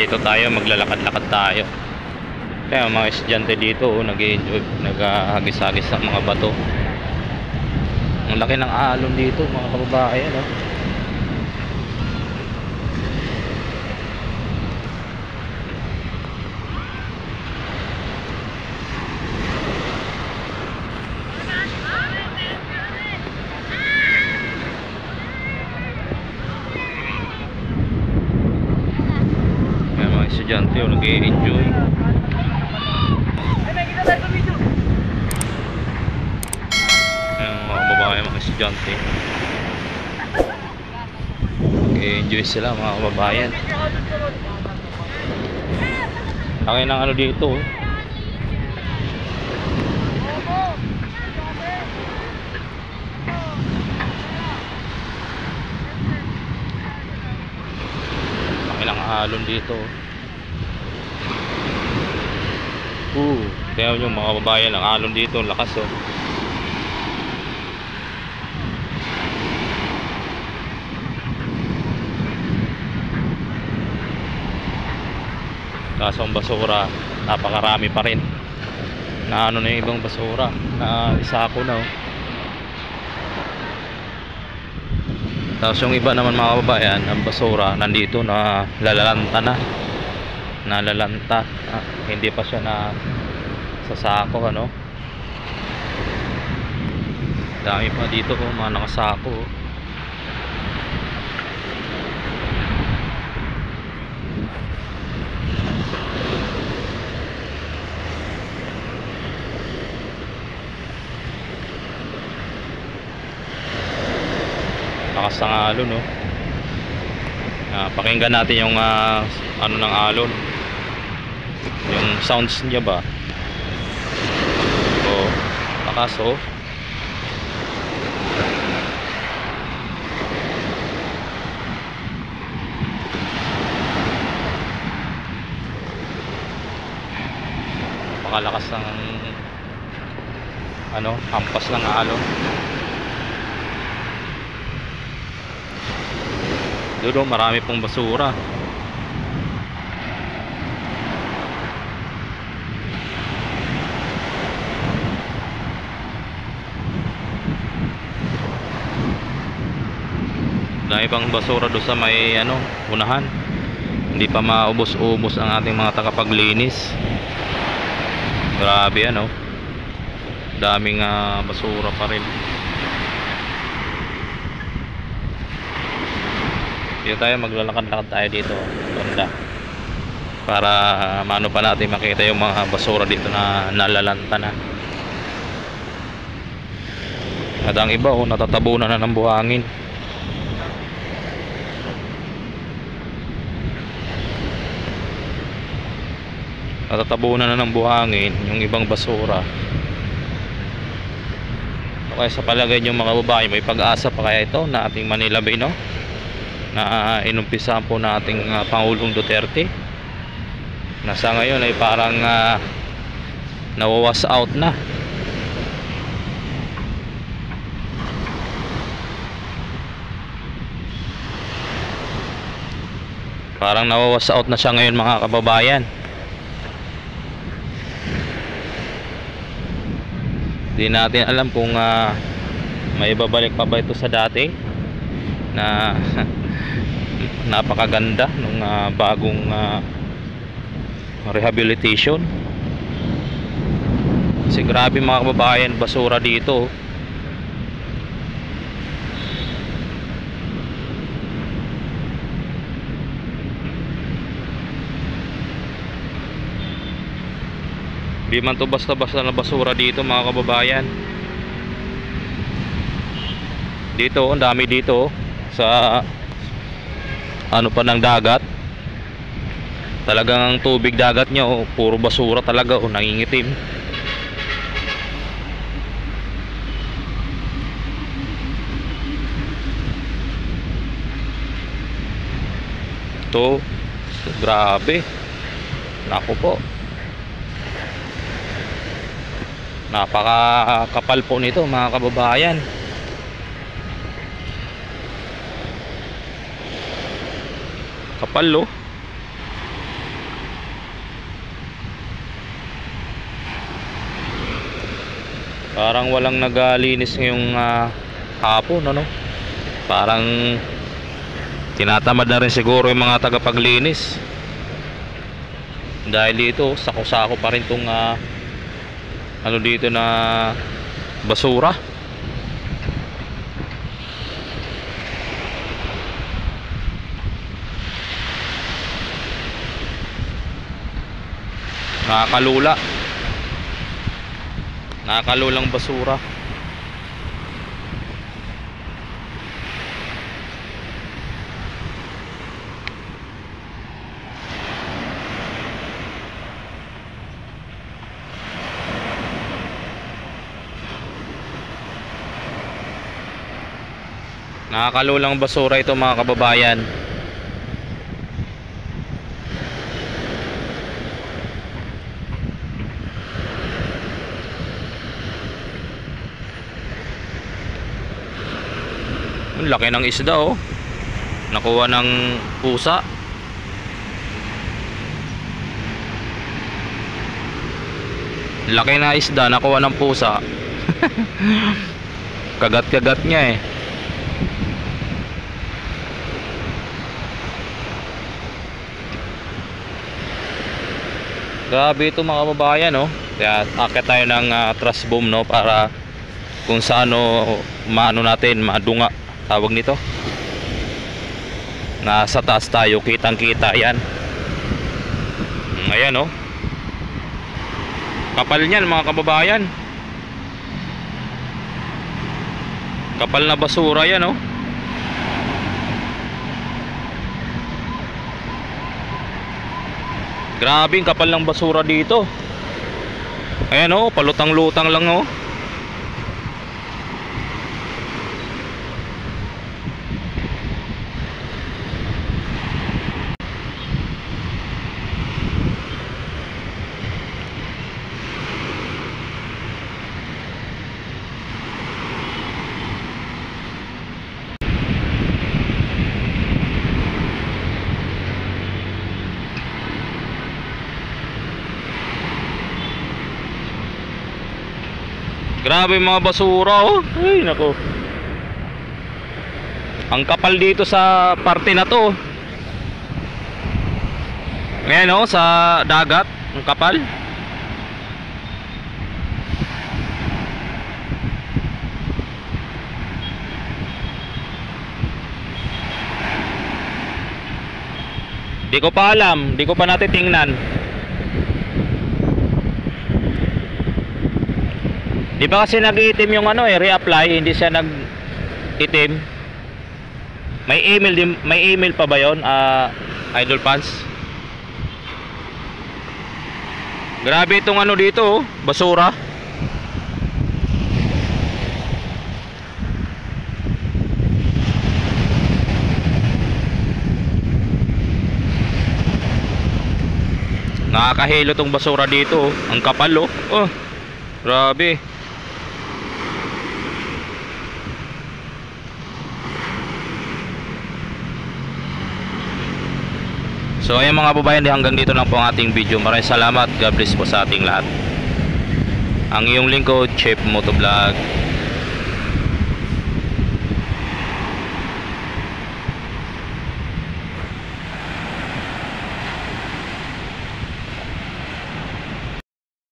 dito tayo, maglalakad-lakad tayo. Kaya mga estudyante dito, nag-enjoy, naghagis-hagis ng mga bato. Ang laki ng alon dito, mga kababayan, no? Kaya mga estudyante, nag-enjoy. Mga estudyante, enjoy sila mga kababayan. Laki ng ano dito, laki ng alon dito. Kaya yung mga kababayan, ang alon dito, lakas Kaso ang basura, napakarami pa rin. Na ano na yung ibang basura, na isako na Tapos yung iba naman mga kababayan, ang basura nandito na lalalanta nalalanta. Hindi pa siya na sasako, dami pa dito mga nakasako. Lakas ng alon, pakinggan natin yung ano ng alon, yung sounds niya ba. Lakas napakalakas ng hampas ng alon. Doon marami pong basura. Dami pang basura doon sa may unahan. Hindi pa maubos-ubos ang ating mga tagapaglinis. Grabe daming basura pa rin. Dito tayo, maglalakad-lakad tayo dito banda, para mano pa natin makita yung mga basura dito na nalalanta na. At ang iba natatabunan na ng buhangin. Natatabunan na ng buhangin yung ibang basura. Kaya sa palagay nyo mga babae, may pag-asa pa kaya ito na ating Manila Bay, na inumpisahan po nating Pangulong Duterte, na sa ngayon ay parang nawawas out na. Parang nawawas out na siya ngayon mga kababayan. Di natin alam kung may babalik pa ba ito sa dati na napakaganda nung bagong rehabilitation. Kasi grabe mga kababayan, basura dito. Di man to basta-basta na basura dito mga kababayan. Dito, ang dami dito sa pa ng dagat. Talagang ang tubig dagat niya puro basura talaga, nangingitim. Ito, grabe. Naku po, napakakapal po nito mga kababayan. Kapal Parang walang nagalinis ngayong hapon, ano? Parang tinatamad na rin siguro yung mga tagapaglinis. Dahil dito, sako-sako pa rin tong ano dito na basura. Nakakalulang basura. Nakakalulang basura ito mga kababayan. Ang laki ng isda, oh. Nakuha ng pusa. Laki na isda, nakuha ng pusa. Kagat-kagat niya eh. Grabe ito mga kababayan, no? Kaya akit tayo ng truss boom, no? Para kung saan maano natin, madunga tawag nito. Nasa taas tayo, kitang kita yan. Ayan, no? Kapal niyan mga kababayan. Kapal na basura yan, no? Grabe ang kapal ng basura dito. Ayan, oh, palutang-lutang lang, oh. Grabe mga basura, oh. Ay nako. Ang kapal dito sa parte na to. Ayan, oh, sa dagat, ang kapal. Di ko pa alam, di ko pa natitingnan. Di ba kasi nag-iitim yung reapply, hindi siya nag-itim. May email pa ba 'yon? Idol fans. Grabe itong dito, oh, basura. Nakakahilo tong basura dito, oh. Ang kapal, oh. Oh, grabe. So ayan mga kababayan, hanggang dito lang po ang ating video. Maraming salamat. God bless po sa ating lahat. Ang iyong lingkod, Chef Motovlog.